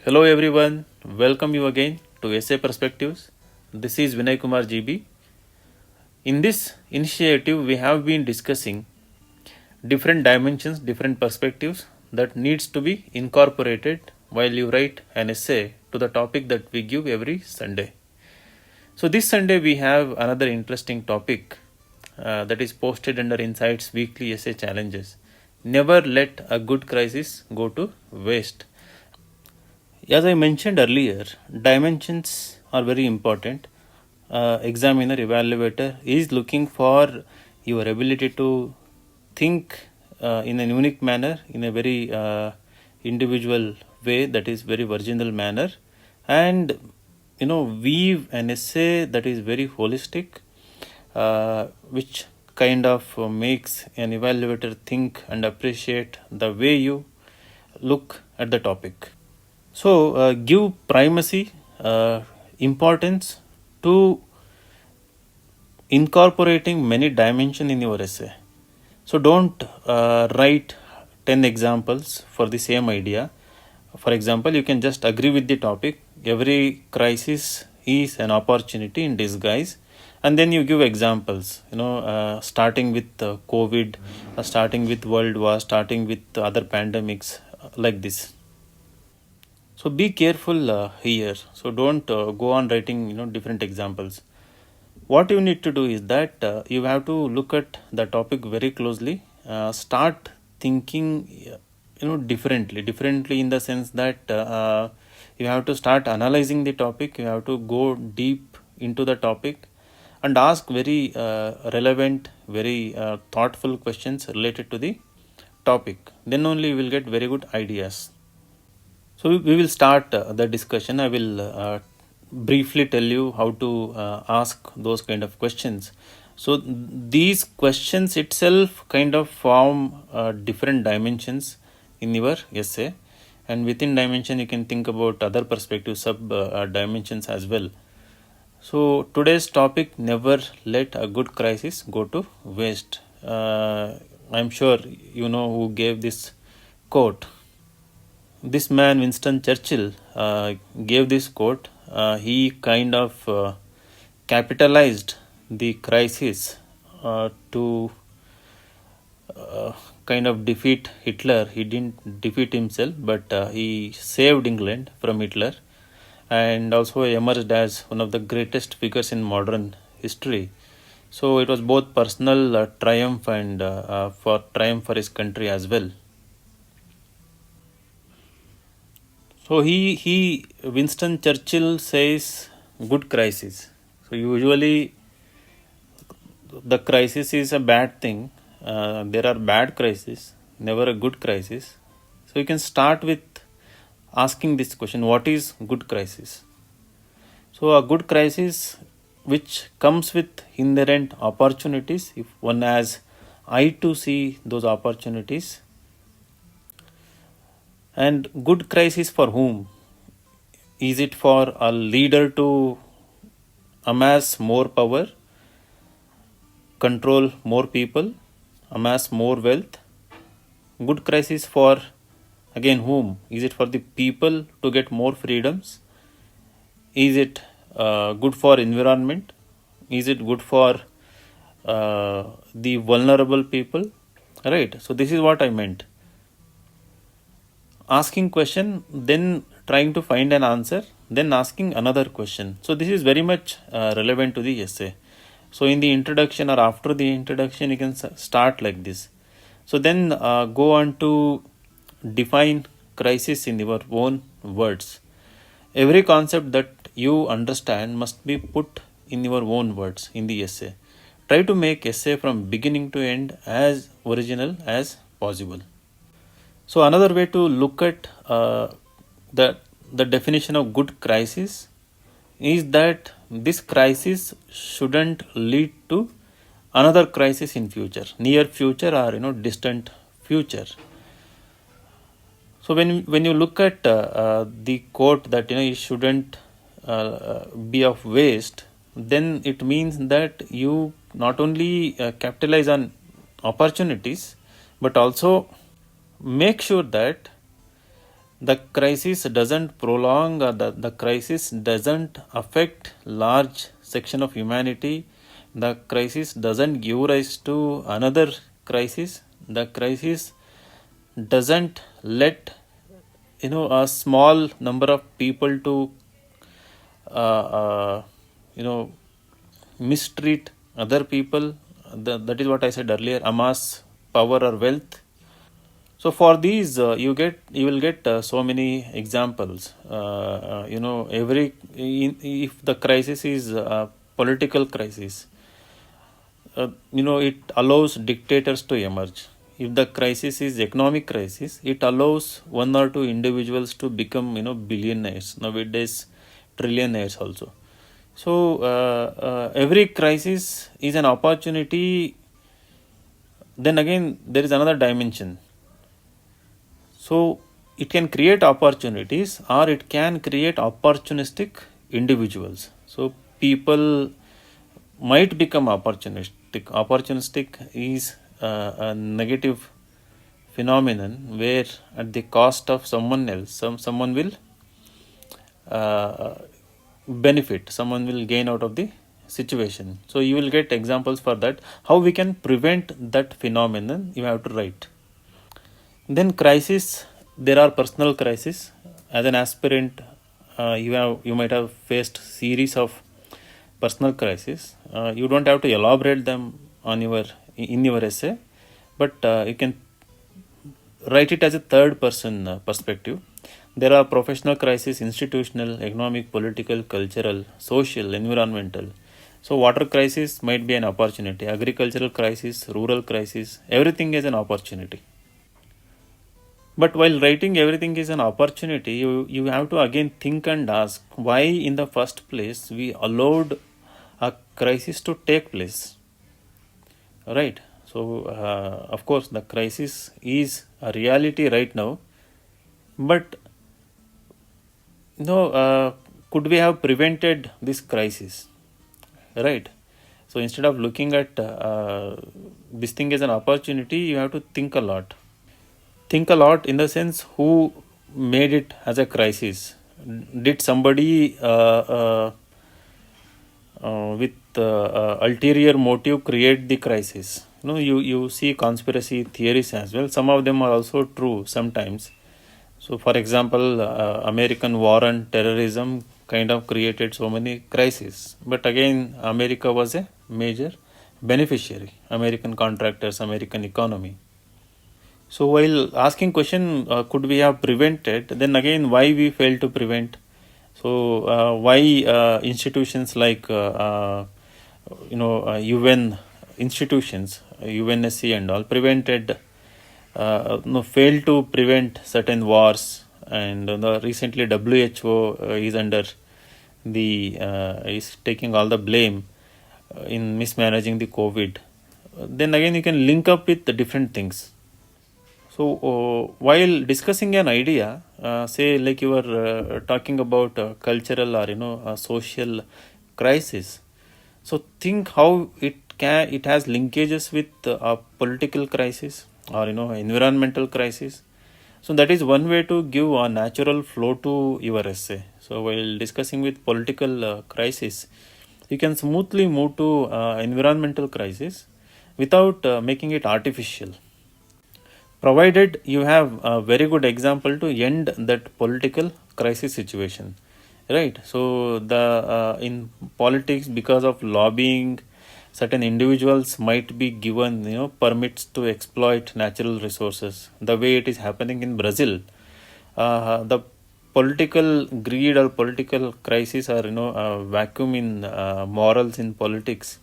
Hello everyone, welcome you again to Essay Perspectives. This is Vinay Kumar GB. In this initiative, we have been discussing different dimensions, different perspectives that needs to be incorporated while you write an essay to the topic that we give every Sunday. So this Sunday we have another interesting topic that is posted under Insights Weekly Essay Challenges. Never let a good crisis go to waste. As I mentioned earlier, dimensions are very important. Examiner, evaluator is looking for your ability to think in a unique manner, in a very individual way, that is very virginal manner, and weave an essay that is very holistic, which kind of makes an evaluator think and appreciate the way you look at the topic. So give primacy, importance to incorporating many dimensions in your essay. So don't write 10 examples for the same idea. For example, you can just agree with the topic. Every crisis is an opportunity in disguise. And then you give examples, starting with COVID, starting with World War, starting with other pandemics, like this. So be careful here. So don't go on writing different examples. What you need to do is that you have to look at the topic very closely. Start thinking differently in the sense that you have to start analyzing the topic. You have to go deep into the topic and ask very relevant, very thoughtful questions related to the topic. Then only you will get very good ideas. So we will start the discussion. I will briefly tell you how to ask those kind of questions. So these questions itself kind of form different dimensions in your essay, and within dimension you can think about other perspectives, sub dimensions as well. So today's topic: never let a good crisis go to waste. I'm sure you know who gave this quote. This man, Winston Churchill, gave this quote. He kind of capitalized the crisis to kind of defeat Hitler. He didn't defeat himself, but he saved England from Hitler, and also emerged as one of the greatest figures in modern history. So it was both personal triumph and for triumph for his country as well. So Winston Churchill says good crisis. So usually the crisis is a bad thing. There are bad crises, never a good crisis. So you can start with asking this question: what is good crisis? So a good crisis which comes with inherent opportunities, if one has eye to see those opportunities. And good crisis for whom? Is it for a leader to amass more power, control more people, amass more wealth? Good crisis for, again, whom? Is it for the people to get more freedoms? Is it good for environment? Is it good for the vulnerable people? Right. So this is what I meant. Asking question, then trying to find an answer, then asking another question. So this is very much relevant to the essay. So in the introduction or after the introduction, you can start like this. So then go on to define crisis in your own words. Every concept that you understand must be put in your own words in the essay. Try to make essay from beginning to end as original as possible. So another way to look at the definition of good crisis is that this crisis shouldn't lead to another crisis in future, near future or distant future. So when you look at the quote that it shouldn't be of waste, then it means that you not only capitalize on opportunities, but also make sure that The crisis doesn't prolong, the crisis doesn't affect large section of humanity. The crisis doesn't give rise to another crisis. The crisis doesn't let a small number of people to uh, you know mistreat other people. That is what I said earlier, amass power or wealth. So for these you will get so many examples. If the crisis is a political crisis, it allows dictators to emerge. If the crisis is economic crisis, it allows one or two individuals to become billionaires, nowadays trillionaires also. So every crisis is an opportunity. Then again there is another dimension. So it can create opportunities or it can create opportunistic individuals. So people might become opportunistic. Opportunistic is a negative phenomenon where at the cost of someone else, someone will benefit, someone will gain out of the situation. So you will get examples for that. How we can prevent that phenomenon, you have to write. Then crisis, there are personal crises. As an aspirant, you might have faced series of personal crises. You don't have to elaborate them in your essay, but you can write it as a third person perspective. There are professional crises, institutional, economic, political, cultural, social, environmental. So water crisis might be an opportunity. Agricultural crisis, rural crisis, everything is an opportunity. But while writing everything is an opportunity, you have to again think and ask why in the first place we allowed a crisis to take place. Right? So, of course, the crisis is a reality right now. But, could we have prevented this crisis? Right? So, instead of looking at this thing as an opportunity, you have to think a lot. Think a lot in the sense, who made it as a crisis? Did somebody with ulterior motive create the crisis? You see conspiracy theories as well. Some of them are also true sometimes. So for example, American war on terrorism kind of created so many crises, but again America was a major beneficiary, American contractors, American economy. So while asking question, could we have prevented, then again why we failed to prevent? So why institutions like UN institutions, UNSC and all prevented, failed to prevent certain wars, and recently WHO is under the is taking all the blame in mismanaging the COVID. Then again you can link up with the different things. So while discussing an idea, say like you were talking about cultural or a social crisis, so think how it has linkages with a political crisis or environmental crisis. So that is one way to give a natural flow to your essay. So while discussing with political crisis, you can smoothly move to environmental crisis without making it artificial, provided you have a very good example to end that political crisis situation. Right? So the in politics, because of lobbying, certain individuals might be given permits to exploit natural resources, the way it is happening in Brazil. The political greed or political crisis, or vacuum in morals in politics,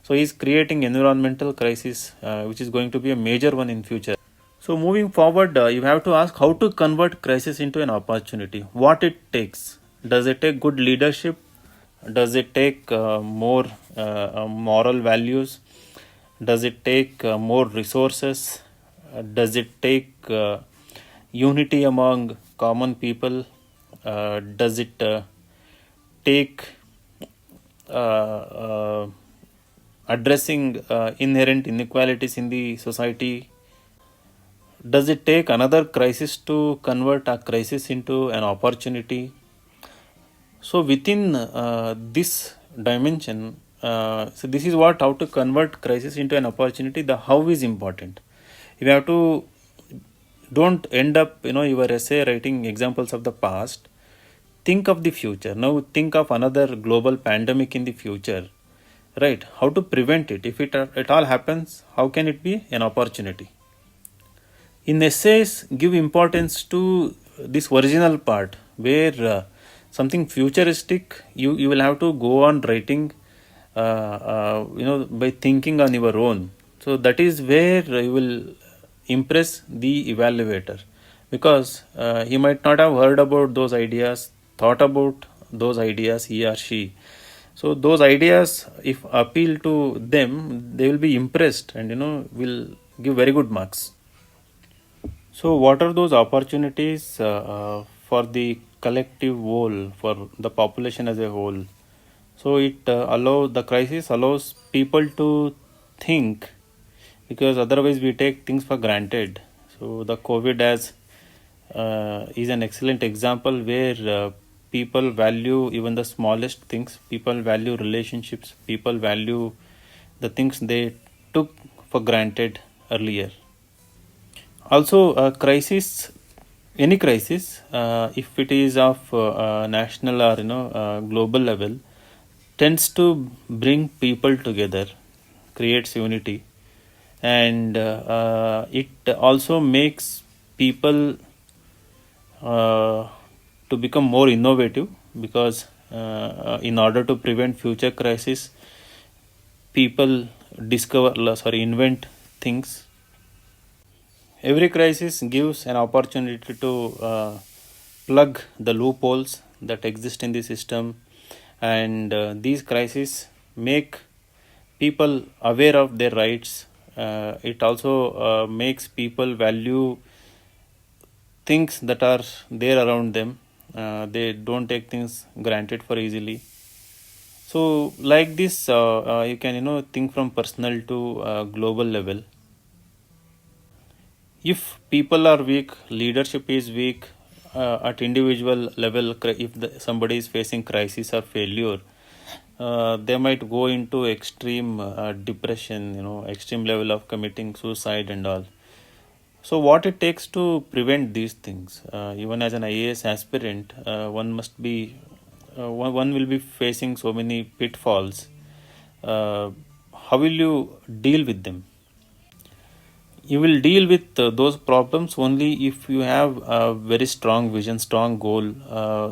so he's creating environmental crisis, which is going to be a major one in future. So moving forward, you have to ask how to convert crisis into an opportunity. What it takes? Does it take good leadership? Does it take more moral values? Does it take more resources? Does it take unity among common people? Does it take addressing inherent inequalities in the society? does it take another crisis to convert a crisis into an opportunity? So within this dimension, so this is what how to convert crisis into an opportunity. The how is important. You have to don't end up your essay writing examples of the past. Think of the future. Now think of another global pandemic in the future, right? How to prevent it? If it all happens, how can it be an opportunity? In essays, give importance to this original part where something futuristic you will have to go on writing by thinking on your own. So that is where you will impress the evaluator, because he might not have heard about those ideas, thought about those ideas, he or she. So those ideas, if appeal to them, they will be impressed and will give very good marks. So, what are those opportunities for the collective whole, for the population as a whole? So, the crisis allows people to think, because otherwise we take things for granted. So, the COVID as is an excellent example where people value even the smallest things. People value relationships. People value the things they took for granted earlier. Also, any crisis, if it is of national or global level, tends to bring people together, creates unity, and it also makes people to become more innovative, because in order to prevent future crisis, people invent things. Every crisis gives an opportunity to plug the loopholes that exist in the system, and these crises make people aware of their rights. It also makes people value things that are there around them. They don't take things granted for easily. So, like this, you can think from personal to global level. If people are weak, leadership is weak, at individual level, if somebody is facing crisis or failure, they might go into extreme depression, extreme level of committing suicide and all. So what it takes to prevent these things? Even as an IAS aspirant, one must be one will be facing so many pitfalls. How will you deal with them? You will deal with those problems only if you have a very strong vision, strong goal,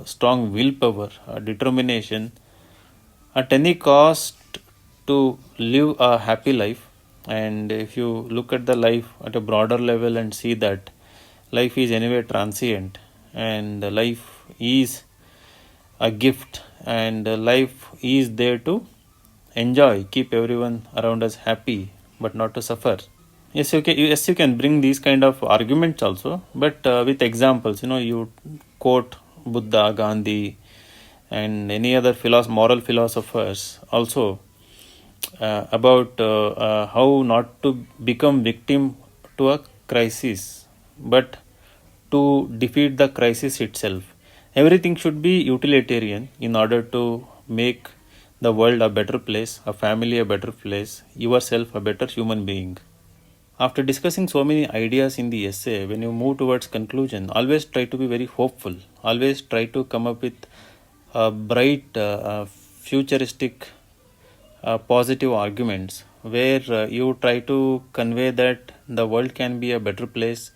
strong willpower, determination at any cost to live a happy life. And if you look at the life at a broader level and see that life is anyway transient, and life is a gift, and life is there to enjoy, keep everyone around us happy, but not to suffer. Yes, you can bring these kind of arguments also, but with examples. You quote Buddha, Gandhi, and any other moral philosophers also about how not to become victim to a crisis, but to defeat the crisis itself. Everything should be utilitarian in order to make the world a better place, a family a better place, yourself a better human being. After discussing so many ideas in the essay, when you move towards conclusion, always try to be very hopeful. Always try to come up with bright, futuristic, positive arguments where you try to convey that the world can be a better place.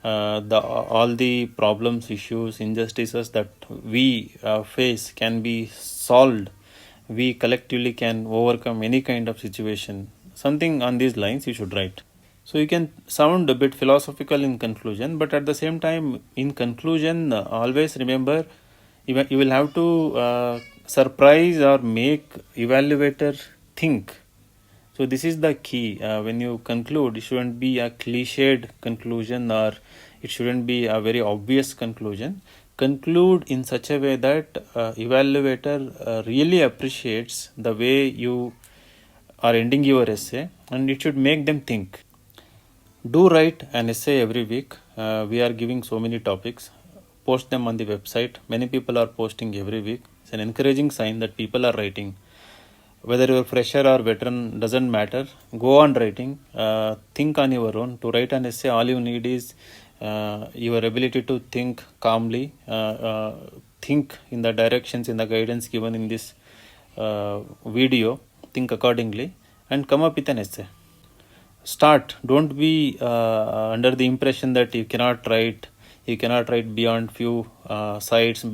All the problems, issues, injustices that we face can be solved. We collectively can overcome any kind of situation. Something on these lines you should write. So you can sound a bit philosophical in conclusion, but at the same time, in conclusion, always remember you will have to surprise or make evaluator think. So this is the key. When you conclude, it shouldn't be a cliched conclusion, or it shouldn't be a very obvious conclusion. Conclude in such a way that evaluator really appreciates the way you are ending your essay, and it should make them think. Do write an essay every week. We are giving so many topics. Post them on the website. Many people are posting every week. It's an encouraging sign that people are writing. Whether you're fresher or veteran doesn't matter. Go on writing. Think on your own. To write an essay, all you need is your ability to think calmly, think in the directions, in the guidance given in this video, think accordingly, and come up with an essay. Start. Don't be under the impression that you cannot write beyond few sites,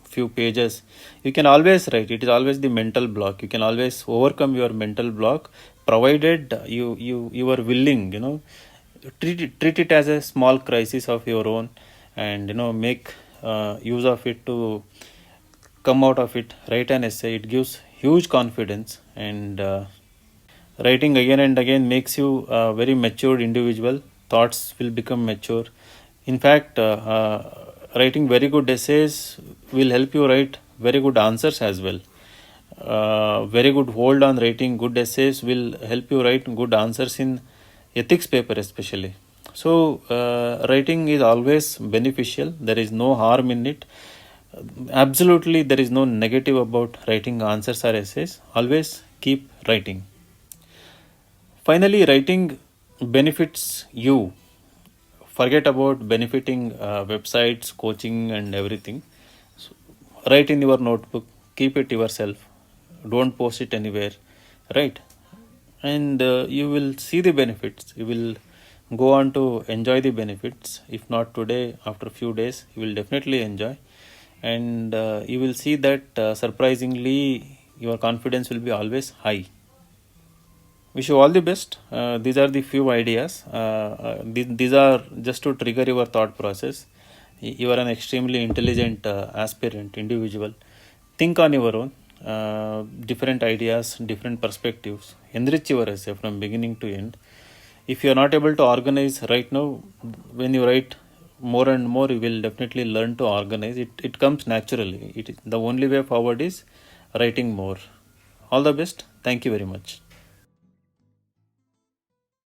few pages. You can always write. It is always the mental block. You can always overcome your mental block, provided you are willing. Treat it as a small crisis of your own, and make use of it to come out of it. Write an essay. It gives huge confidence, and writing again and again makes you a very matured individual. Thoughts will become mature. In fact, writing very good essays will help you write very good answers as well. Very good hold on writing good essays will help you write good answers in ethics paper especially. So writing is always beneficial. There is no harm in it. Absolutely, there is no negative about writing answers or essays. Always keep writing. Finally, writing benefits you. Forget about benefiting websites, coaching, and everything. So, write in your notebook, keep it yourself, don't post it anywhere, right? And you will see the benefits. You will go on to enjoy the benefits. If not today, after a few days, you will definitely enjoy. And you will see that surprisingly, your confidence will be always high. Wish you all the best. These are the few ideas. These are just to trigger your thought process. You are an extremely intelligent aspirant individual. Think on your own. Different ideas, different perspectives. Enrich your essay from beginning to end. If you are not able to organize right now, when you write more and more, you will definitely learn to organize. It comes naturally. The only way forward is writing more. All the best. Thank you very much.